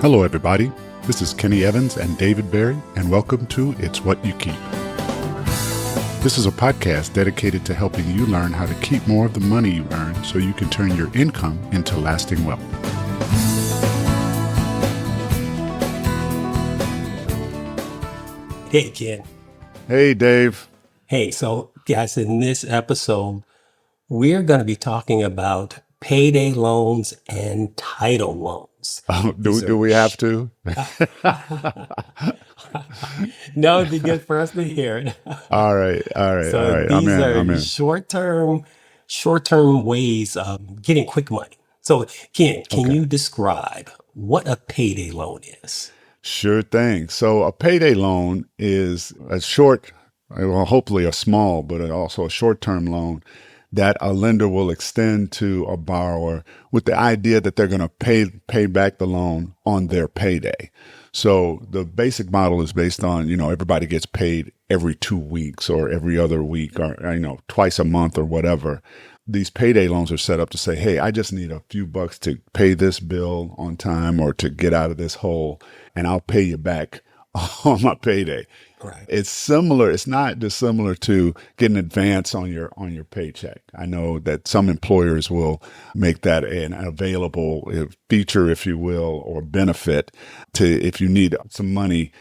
Hello, everybody. This is Kenny Evans and David Berry, and welcome to It's What You Keep. This is a podcast dedicated to helping you learn how to keep more of the money you earn so you can turn your income into lasting wealth. Hey, Ken. Hey, Dave. Hey, so guys, in this episode, we're going to be talking about payday loans and title loans. Do we have to? No, it'd be good for us to hear it. All right. So I'm these are in. short-term ways of getting quick money. So Ken, can you describe what a payday loan is? Sure thing. So a payday loan is a short, well, hopefully a small, but also a short-term loan that a lender will extend to a borrower with the idea that they're going to pay back the loan on their payday. So the basic model is based on, everybody gets paid every 2 weeks or every other week or, twice a month or whatever. These payday loans are set up to say, hey, I just need a few bucks to pay this bill on time or to get out of this hole, and I'll pay you back on my payday. Right. It's similar. It's not dissimilar to getting an advance on your paycheck. I know that some employers will make that an available feature, if you will, or benefit to if you need some money,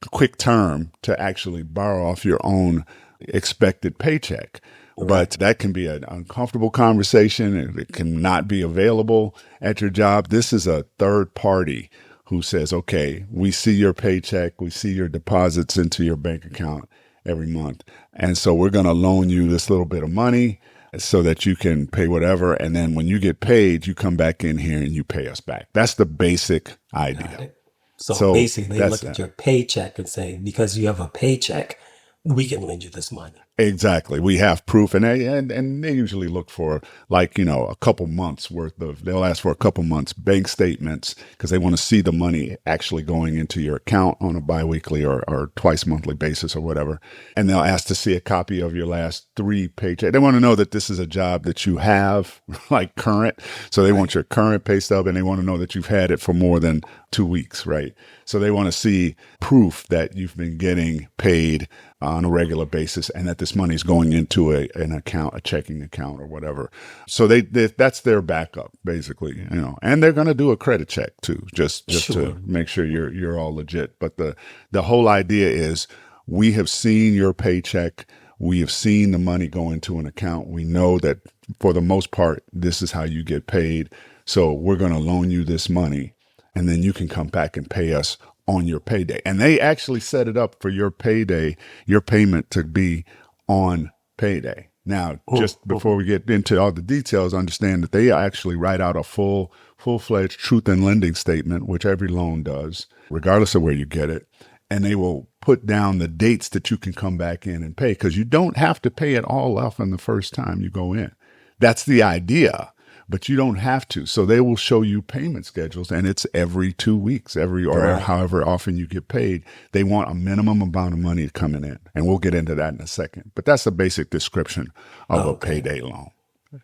quick term, to actually borrow off your own expected paycheck. Right. But that can be an uncomfortable conversation. It can not be available at your job. This is a third party who says, okay, we see your paycheck, we see your deposits into your bank account every month. And so we're going to loan you this little bit of money so that you can pay whatever. And then when you get paid, you come back in here and you pay us back. That's the basic idea. So basically they look at your paycheck and say, because you have a paycheck, we can lend you this money. Exactly. We have proof, and they usually look for a couple months worth of, they'll ask for a couple months bank statements because they want to see the money actually going into your account on a biweekly or twice monthly basis or whatever. And they'll ask to see a copy of your last 3 paychecks. They want to know that this is a job that you have, like current. So they want your current pay stub, and they want to know that you've had it for more than 2 weeks, right? So they want to see proof that you've been getting paid on a regular basis and that this money is going into an account, a checking account or whatever. So they that's their backup, basically, and they're going to do a credit check too, just to make sure you're all legit. But the whole idea is we have seen your paycheck. We have seen the money go into an account. We know that for the most part, this is how you get paid. So we're going to loan you this money, and then you can come back and pay us on your payday. And they actually set it up for your payday, your payment to be on payday. Now, just before we get into all the details, understand that they actually write out a full-fledged truth in lending statement, which every loan does, regardless of where you get it. And they will put down the dates that you can come back in and pay, because you don't have to pay it all off on the first time you go in. That's the idea. But you don't have to. So they will show you payment schedules, and it's every 2 weeks, however often you get paid. They want a minimum amount of money coming in. And we'll get into that in a second. But that's a basic description of a payday loan.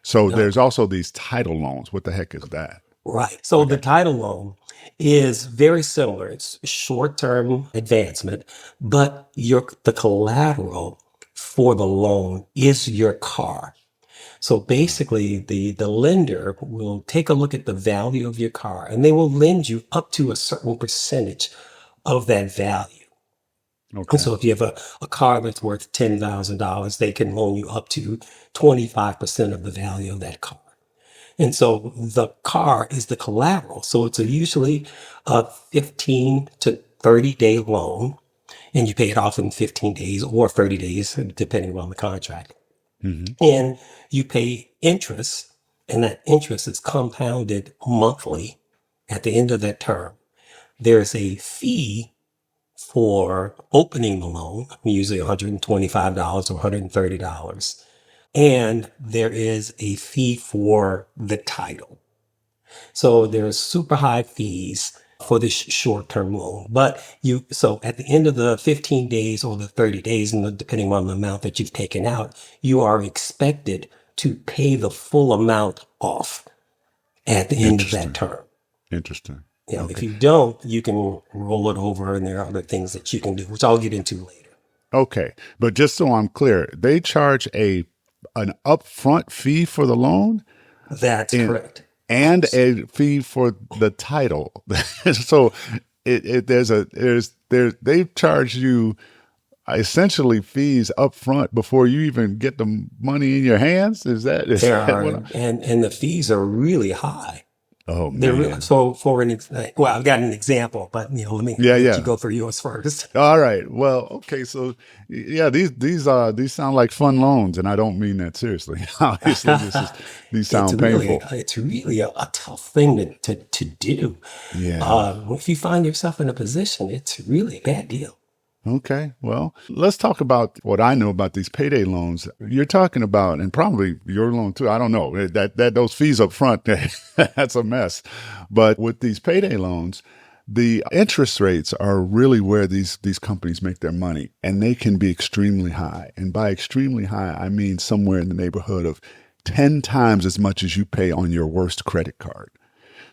So there's also these title loans. What the heck is that? Right. So the title loan is very similar. It's short-term advancement, but the collateral for the loan is your car. So basically, the lender will take a look at the value of your car, and they will lend you up to a certain percentage of that value. Okay. And so if you have a car that's worth $10,000, they can loan you up to 25% of the value of that car. And so the car is the collateral. So it's usually a 15 to 30-day loan, and you pay it off in 15 days or 30 days, depending on the contract. Mm-hmm. And you pay interest, and that interest is compounded monthly at the end of that term. There's a fee for opening the loan, usually $125 or $130. And there is a fee for the title. So there's super high fees for this short-term loan. So at the end of the 15 days or the 30 days, and depending on the amount that you've taken out, you are expected to pay the full amount off at the end of that term. Interesting. If Okay. you don't, you can roll it over, and there are other things that you can do, which I'll get into later. Okay. But just so I'm clear, they charge an upfront fee for the loan That's and correct. and a fee for the title. So they charge you essentially fees up front before you even get the money in your hands. Is There that are, what? and the fees are really high. Oh They're really, man. so for well, I've got an example, but Yeah, let you yeah. go for yours first. All right. Well, okay. So, yeah, these sound like fun loans, and I don't mean that seriously. Obviously, these sound painful. It's really a tough thing to do. Yeah. If you find yourself in a position, it's really a bad deal. Okay. Well, let's talk about what I know about these payday loans. You're talking about, and probably your loan too. I don't know that those fees up front, that's a mess. But with these payday loans, the interest rates are really where these companies make their money, and they can be extremely high. And by extremely high, I mean somewhere in the neighborhood of 10 times as much as you pay on your worst credit card.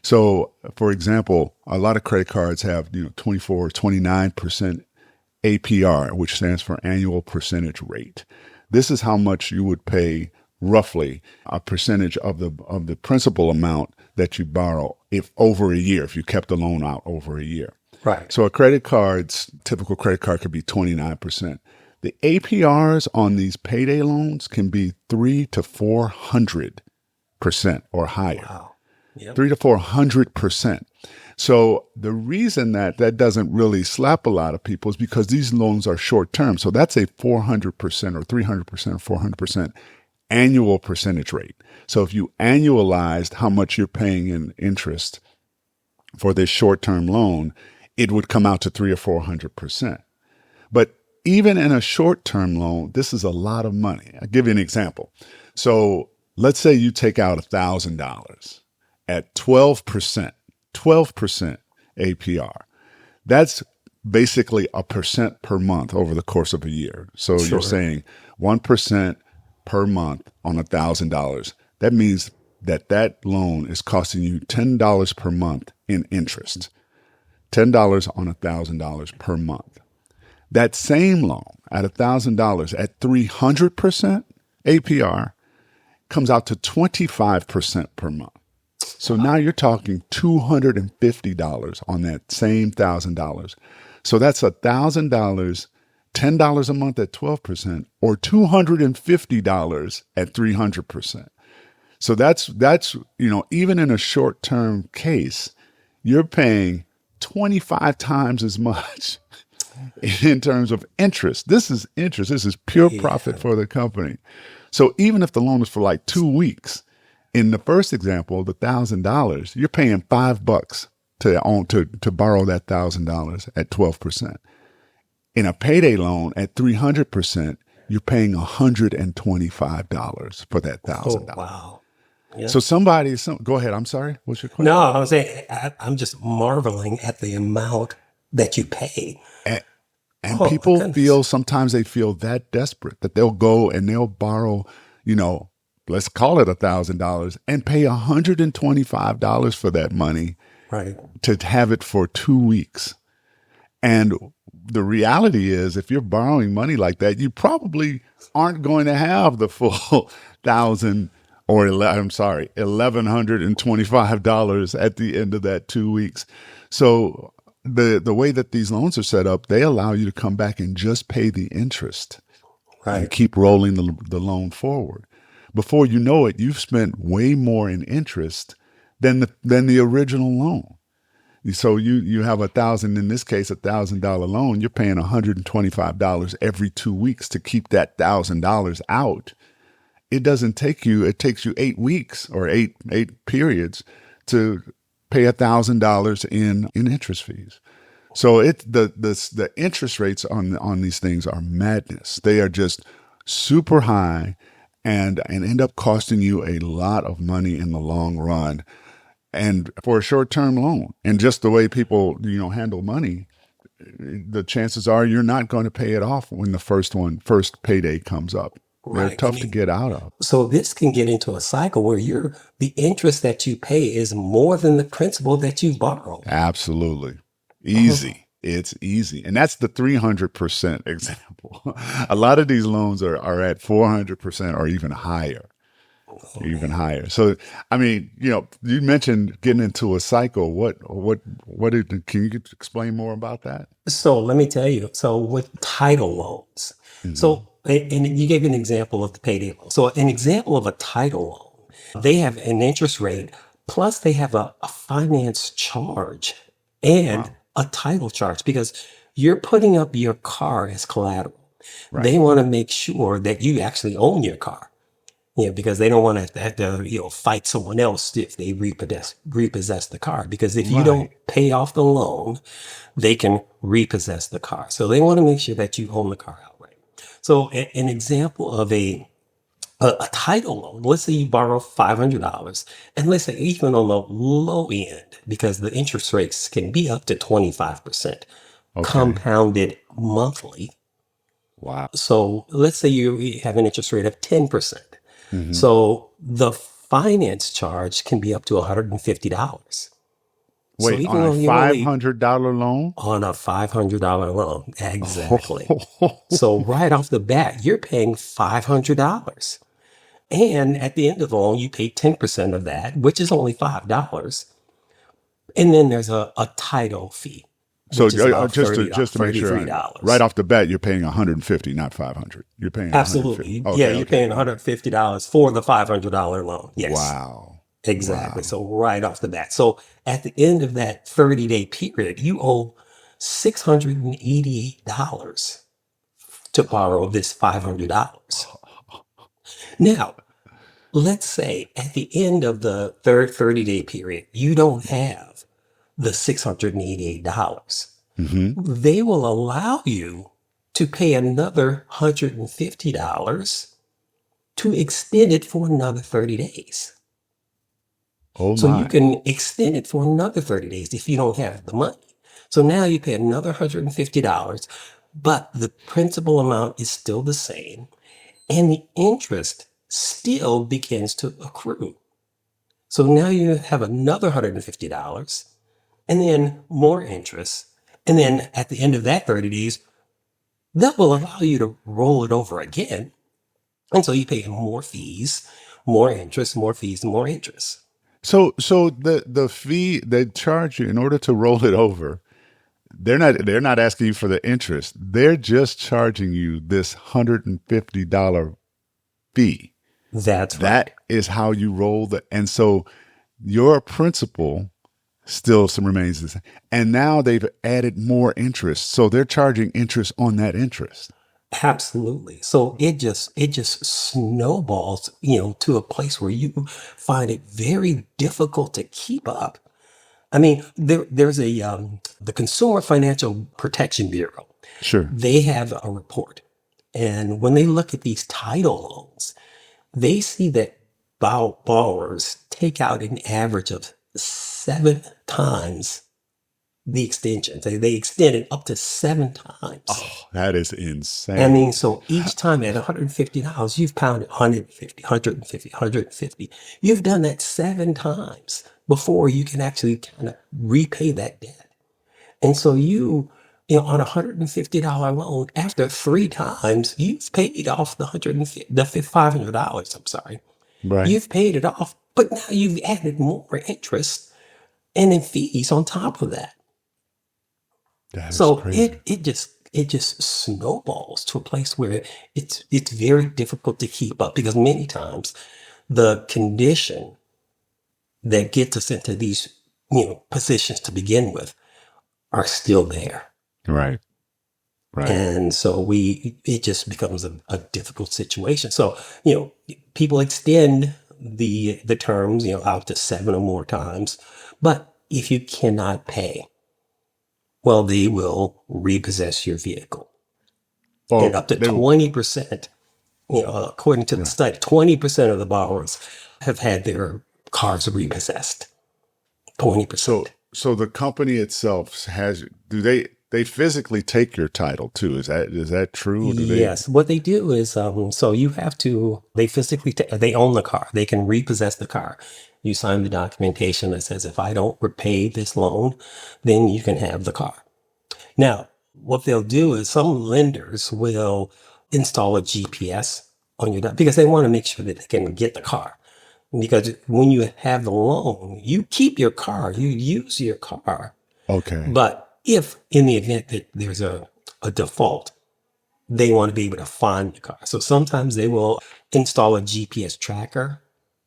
So, for example, a lot of credit cards have, 24, 29% APR, which stands for annual percentage rate. This is how much you would pay roughly a percentage of the principal amount that you borrow if over a year, if you kept the loan out over a year. Right. So typical credit card could be 29%. The APRs on these payday loans can be 300% to 400% or higher. Wow. Yep. 300 to 400%. So the reason that doesn't really slap a lot of people is because these loans are short term. So that's a 400% or 300% or 400% annual percentage rate. So if you annualized how much you're paying in interest for this short term loan, it would come out to 300 or 400%. But even in a short term loan, this is a lot of money. I'll give you an example. So let's say you take out $1,000 at 12% APR. That's basically a percent per month over the course of a year. So you're Sure. saying 1% per month on $1,000. That means that loan is costing you $10 per month in interest. $10 on $1,000 per month. That same loan at $1,000 at 300% APR comes out to 25% per month. So now you're talking $250 on that same $1,000. So that's $1,000, $10 a month at 12%, or $250 at 300%. So that's even in a short term case, you're paying 25 times as much in terms of interest. This is interest. This is pure profit for the company. So even if the loan is for like 2 weeks, in the first example, the $1,000, you're paying $5 to borrow that $1,000 at 12%. In a payday loan at 300%, you're paying $125 for that Oh, $1,000. wow. Yeah. So go ahead. I'm sorry. What's your question? No, I was saying, I'm just marveling at the amount that you pay. And, and Oh, my people goodness. sometimes they feel that desperate that they'll go and they'll borrow, let's call it $1,000 and pay $125 for that money Right. to have it for 2 weeks. And the reality is, if you're borrowing money like that, you probably aren't going to have the full thousand or $1,125 at the end of that 2 weeks. So the way that these loans are set up, they allow you to come back and just pay the interest and Right. keep rolling the loan forward. Before you know it, you've spent way more in interest than the original loan. So you have in this case, $1,000 loan. You're paying $125 every 2 weeks to keep that $1,000 out. It takes you 8 weeks or eight periods to pay $1,000 in interest fees. So the interest rates on these things are madness. They are just super high and end up costing you a lot of money in the long run. And for a short-term loan, and just the way people, handle money, the chances are you're not going to pay it off when the first payday comes up. They're Right. I tough to mean, get out of. so this can get into a cycle where the interest that you pay is more than the principal that you borrowed. Absolutely. Uh-huh. Easy. It's easy. And that's the 300% example. A lot of these loans are at 400% or even higher, Oh, even man. higher. So, I mean, you mentioned getting into a cycle. Can you explain more about that? So let me tell you. So with title loans, Hmm. so and you gave an example of the payday loan. So an example of a title loan, they have an interest rate plus they have a finance charge and Wow. a title charge because you're putting up your car as collateral. Right. They want to make sure that you actually own your car. Yeah, because they don't want to have to, fight someone else if they repossess the car. Because if you don't Right. pay off the loan, they can repossess the car. So they want to make sure that you own the car outright. So an example of a title loan, let's say you borrow $500, and let's say even on the low end, because the interest rates can be up to 25% Okay. compounded monthly. Wow. So let's say you have an interest rate of 10%. Hmm. So the finance charge can be up to $150. So Wait, even on a though you're only $500 loan? on a $500 loan, exactly. So right off the bat, you're paying $500. And at the end of the loan, you pay 10% of that, which is only $5. And then there's a title fee, So which is about just to make sure, right $33. off the bat, you're paying 150, not 500. You're paying 150. Absolutely. Yeah, Okay, you're okay, paying okay. $150 for the $500 loan. Yes. Wow, Exactly. wow. So right off the bat. So at the end of that 30-day period, you owe $688 to borrow this $500. Now, let's say at the end of the third 30-day period, you don't have the $688. Hmm. They will allow you to pay another $150 to extend it for another 30 days. Oh So you my. can extend it for another 30 days if you don't have the money. So now you pay another $150, but the principal amount is still the same and the interest still begins to accrue. So now you have another $150 and then more interest. And then at the end of that 30 days, that will allow you to roll it over again. And so you pay more fees, more interest, more fees, more interest. So the fee they charge you in order to roll it over, they're not asking you for the interest. They're just charging you this $150 fee. That's right. That is how you roll and so your principal still some remains the same. And now they've added more interest. So they're charging interest on that interest. Absolutely. So it just snowballs, to a place where you find it very difficult to keep up. I mean, there's the Consumer Financial Protection Bureau. Sure. They have a report, and when they look at these title loans, they see that borrowers take out an average of 7 times the extension. They extend it up to 7 times. Oh, that is I insane. mean, so each time at $150, you've pounded 150, 150, 150. You've done that 7 times before you can actually kind of repay that debt. And so on a $150 loan, after 3 times, you've paid off the $500. I'm sorry. Right. You've paid it off, but now you've added more interest and then fees on top of that. That is So crazy. it just snowballs to a place where it's very difficult to keep up because many times the condition that gets us into these positions to begin with are still there. Right. Right. And so it just becomes a difficult situation. So, people extend the terms, out to 7 or more times. But if you cannot pay, well, they will repossess your vehicle. And Well, up to 20%, according to the right. study, 20% of the borrowers have had their cars repossessed. So 20%. so the company itself do they they physically take your title too. Is that true? Or do they? Yes, what they do is, so you have to, they physically, they own the car. They can repossess the car. You sign the documentation that says, if I don't repay this loan, then you can have the car. Now, what they'll do is some lenders will install a GPS on your, because they want to make sure that they can get the car. Because when you have the loan, you keep your car, you use your car. Okay. But if in the event that there's a default, they want to be able to find the car. So sometimes they will install a GPS tracker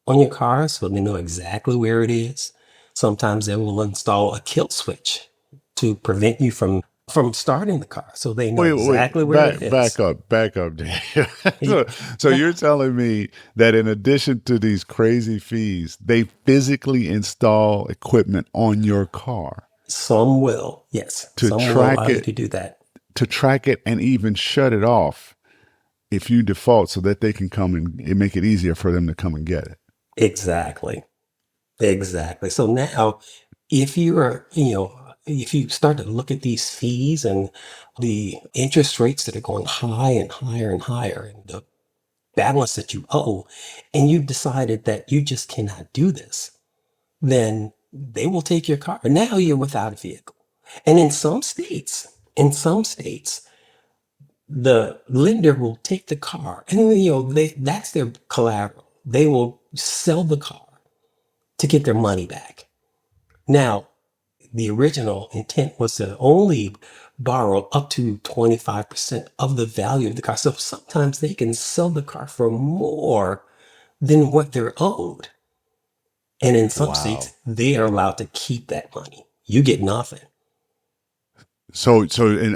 on your car so they know exactly where it is. Sometimes they will install a kill switch to prevent you from starting the car so they know exactly where it is. Back up, Dave. So you're telling me that in addition to these crazy fees, they physically install equipment on your car Some will, yes. to Some will track allow you it, to do that. and even shut it off if you default, so that they can come and make it easier for them to come and get it. Exactly. Exactly. So now, if if you start to look at these fees and the interest rates that are going high and higher and higher, and the balance that you owe, and you decided that you just cannot do this, then they will take your car. Now you're without a vehicle. And in some states, the lender will take the car, and that's their collateral. They will sell the car to get their money back. Now, the original intent was to only borrow up to 25% of the value of the car. So sometimes they can sell the car for more than what they're owed. And in some Wow. states, they are allowed to keep that money. You get nothing. So they've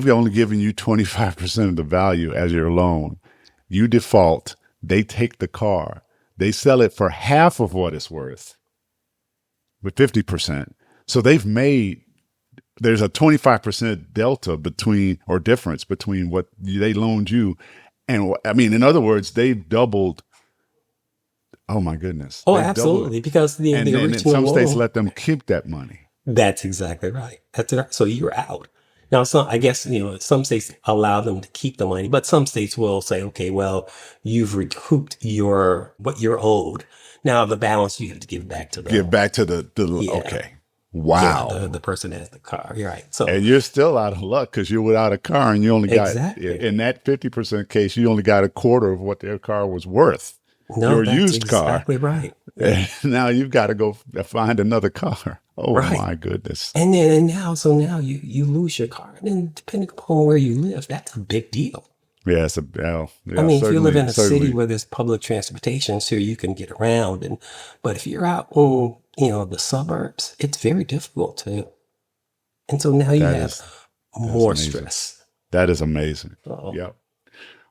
only given you 25% of the value as your loan. You default, they take the car, they sell it for half of what it's worth with 50%. So there's a 25% delta difference between what they loaned you. And I mean, in other words, they've doubled. Oh my goodness. Oh, They've doubled absolutely. it. Because the And then in original some states loan, let them keep that money. that's exactly right. That's right. So you're out. Now, I guess, some states allow them to keep the money, but some states will say, okay, well, you've recouped what you're owed. Now the balance you have to give back to Give back to the yeah, okay. yeah, Wow. the person that has the car. You're right. So And you're still out of luck because you're without a car, and you only got, exactly. in that 50% case, you only got a quarter of what their car was worth, No, your that's used car. exactly right. And now you've got to go find another car. Oh Right. my goodness. And then now you lose your car. And then depending upon where you live, that's a big deal. Yeah, I mean, if you live in a city certainly. where there's public transportation, so you can get around, but if you're out in, the suburbs, it's very difficult to. And so now you That have is, that's more amazing. stress. That is amazing. So, Yep.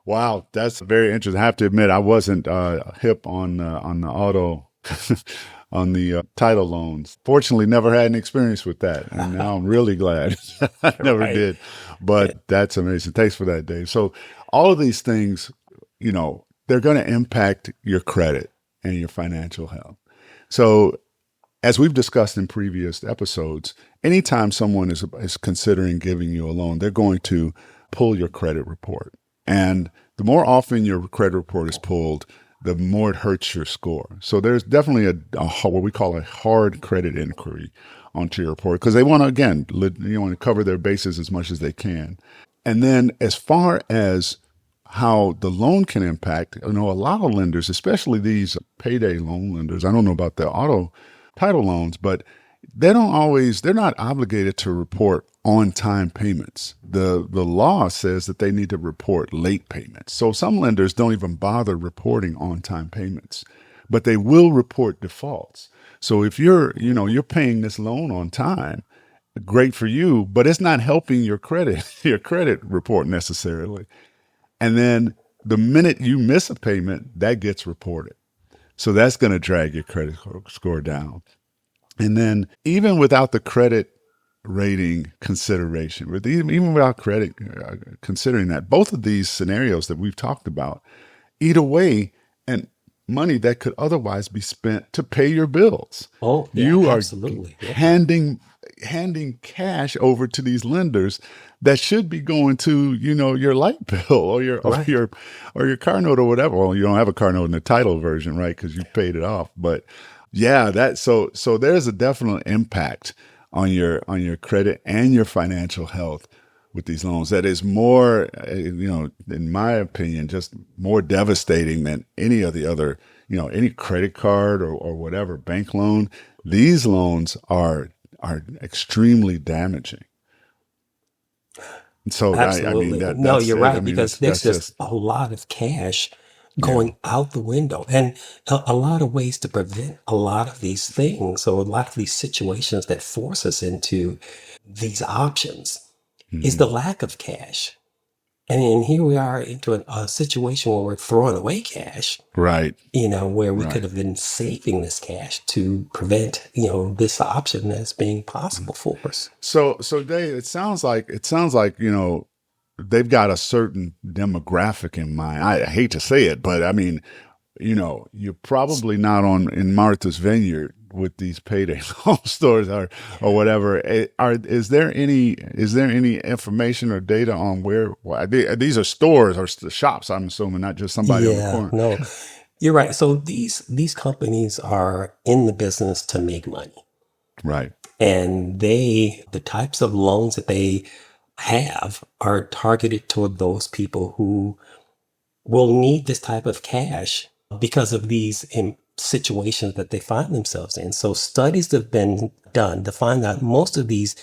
Wow, that's very interesting. I have to admit, I wasn't hip on the auto on the title loans. Fortunately, never had an experience with that, and now I'm really glad I never right. did. But that's amazing. Thanks for that, Dave. So all of these things, they're going to impact your credit and your financial health. So as we've discussed in previous episodes, anytime someone is considering giving you a loan, they're going to pull your credit report. And the more often your credit report is pulled, the more it hurts your score. So there's definitely what we call a hard credit inquiry onto your report, because they want to, again, want to cover their bases as much as they can. And then as far as how the loan can impact, a lot of lenders, especially these payday loan lenders, I don't know about the auto title loans, but they're not obligated to report on-time payments. The law says that they need to report late payments. So some lenders don't even bother reporting on-time payments, but they will report defaults. So if you're paying this loan on time, great for you, but it's not helping your credit report necessarily. And then the minute you miss a payment, that gets reported. So that's going to drag your credit score down. And then even without the credit rating consideration, even without credit considering that, both of these scenarios that we've talked about eat away and money that could otherwise be spent to pay your bills. Oh, yeah, You are absolutely. Yeah. handing handing cash over to these lenders that should be going to, your light bill Right. or your car note or whatever. Well, you don't have a car note in the title version, right? Because you paid it off. But yeah, so there's a definite impact on your credit and your financial health with these loans that is more, in my opinion, just more devastating than any of the other, any credit card or whatever bank loan. These loans are extremely damaging. So I mean Absolutely. that No, that's you're it. I right, mean because there's that's just just a lot of cash yeah, going out the window and a lot of ways to prevent a lot of these things. So a lot of these situations that force us into these options is hmm the lack of cash. And here we are into a situation where we're throwing away cash, right, where we could right. have been saving this cash to prevent, this option as being possible for us. So Dave, it sounds like they've got a certain demographic in mind. I hate to say it, but I mean, you're probably not on in Martha's Vineyard with these payday home stores or whatever. Is there any information or data on these are stores or shops? I'm assuming not just somebody on the Yeah, corner. no, you're right. So these companies are in the business to make money. Right. And the types of loans that they have are targeted toward those people who will need this type of cash because of these situations that they find themselves in. So studies have been done to find out most of these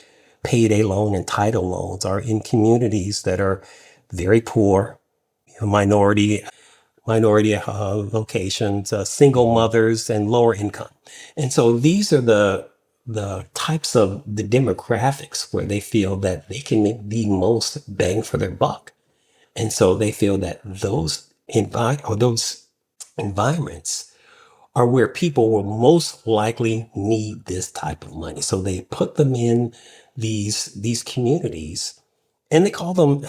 payday loan and title loans are in communities that are very poor, minority locations, single hmm mothers, and lower income. And so these are the types of the demographics where they feel that they can make the most bang for their buck. And so they feel that those environments are where people will most likely need this type of money. So they put them in these communities, and they call them,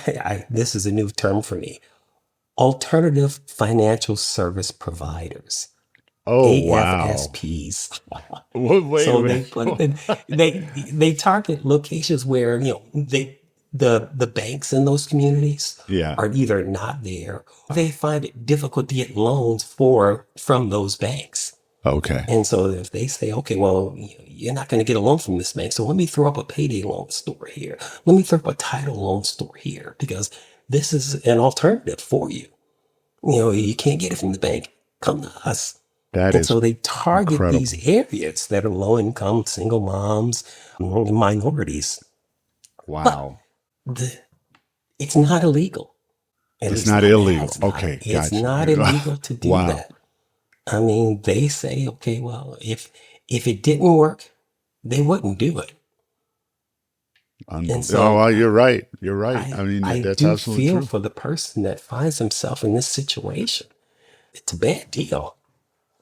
this is a new term for me, alternative financial service providers, Oh wow. AFSPs. Wait a So minute. they target locations where the banks in those communities Yeah. are either not there, or they find it difficult to get loans from those banks. Okay. And so if they say, okay, well, you're not going to get a loan from this bank, so let me throw up a payday loan store here. Let me throw up a title loan store here because this is an alternative for you. You can't get it from the bank. Come to us. That And is so they target incredible. these areas that are low income, single moms, minorities. But Wow. the, it's not illegal. At It's least not not, it illegal. has not. Okay, It's gotcha. not illegal to do Wow. that. I mean, they say, okay, well, if it didn't work, they wouldn't do it. And Oh, so well, you're right. You're right. I I mean, I that's do absolutely feel true. for the person that finds himself in this situation. It's a bad deal.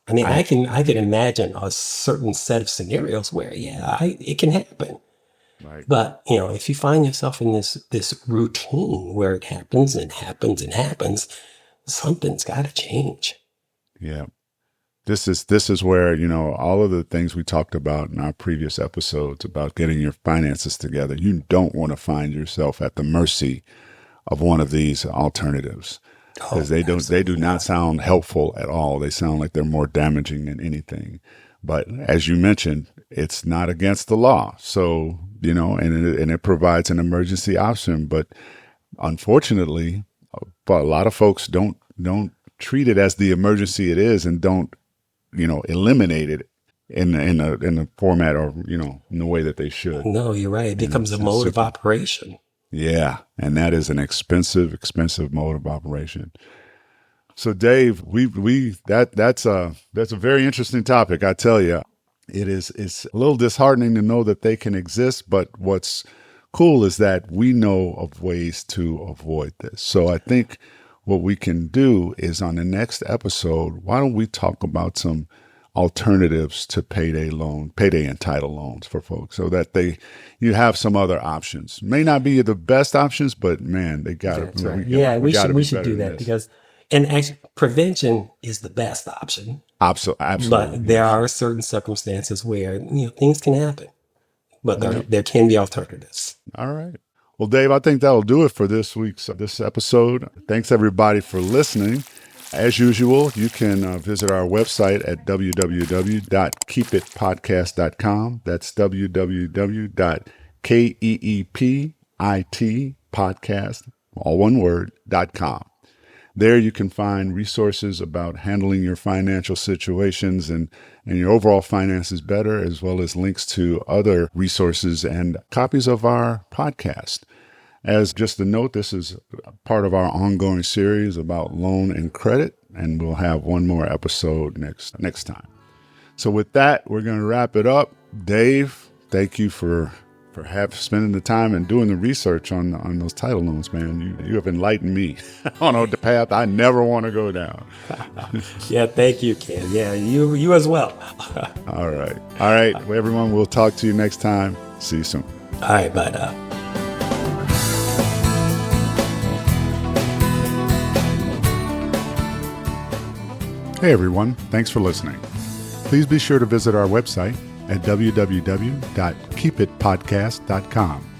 I mean, I I can imagine a certain set of scenarios where, yeah, it can happen. right. But if you find yourself in this routine where it happens and happens and happens, something's got to change. Yeah. This is where, all of the things we talked about in our previous episodes about getting your finances together. You don't want to find yourself at the mercy of one of these alternatives because Oh, they do absolutely not not. sound helpful at all. They sound like they're more damaging than anything. But as you mentioned, it's not against the law. So, and it provides an emergency option, but unfortunately, but a lot of folks don't treat it as the emergency it is and don't, eliminate it in the format or, in the way that they should. No, you're right. It And becomes a it's mode of super. operation. Yeah, and that is an expensive mode of operation. So, Dave, that's a very interesting topic. I tell you, it's a little disheartening to know that they can exist, but what's cool is that we know of ways to avoid this. So, I think what we can do is on the next episode, why don't we talk about some alternatives to payday and title loans for folks so that you have some other options. May not be the best options, but man, they got That's to, right. Yeah, we got to we be should better do than that this. because, and actually, prevention is the best option. Absolutely. But Absolutely. there Yes. are certain circumstances where things can happen. but Yeah. there can be alternatives. All right. Well, Dave, I think that'll do it for this episode. Thanks everybody for listening. As usual, you can visit our website at www.keepitpodcast.com. That's www.keepitpodcast, all one word, .com. There you can find resources about handling your financial situations and your overall finances better, as well as links to other resources and copies of our podcast. As just a note, this is part of our ongoing series about loan and credit, and we'll have one more episode next time. So with that, we're going to wrap it up. Dave, thank you for spending the time and doing the research on those title loans, man. You have enlightened me on the path I never want to go down. Yeah, thank you, Ken. Yeah, you as well. All right. Well, everyone, we'll talk to you next time. See you soon. All right, bye now. Hey, everyone. Thanks for listening. Please be sure to visit our website at www.keepitpodcast.com.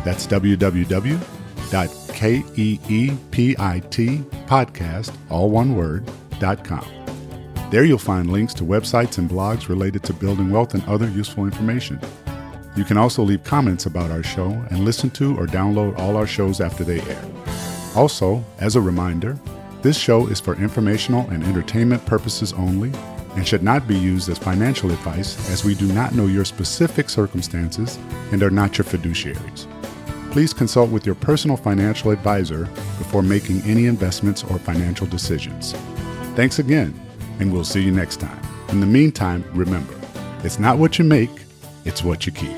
That's www.keepitpodcast, all one word, .com. There you'll find links to websites and blogs related to building wealth and other useful information. You can also leave comments about our show and listen to or download all our shows after they air. Also, as a reminder, this show is for informational and entertainment purposes only and should not be used as financial advice, as we do not know your specific circumstances and are not your fiduciaries. Please consult with your personal financial advisor before making any investments or financial decisions. Thanks again, and we'll see you next time. In the meantime, remember, it's not what you make, it's what you keep.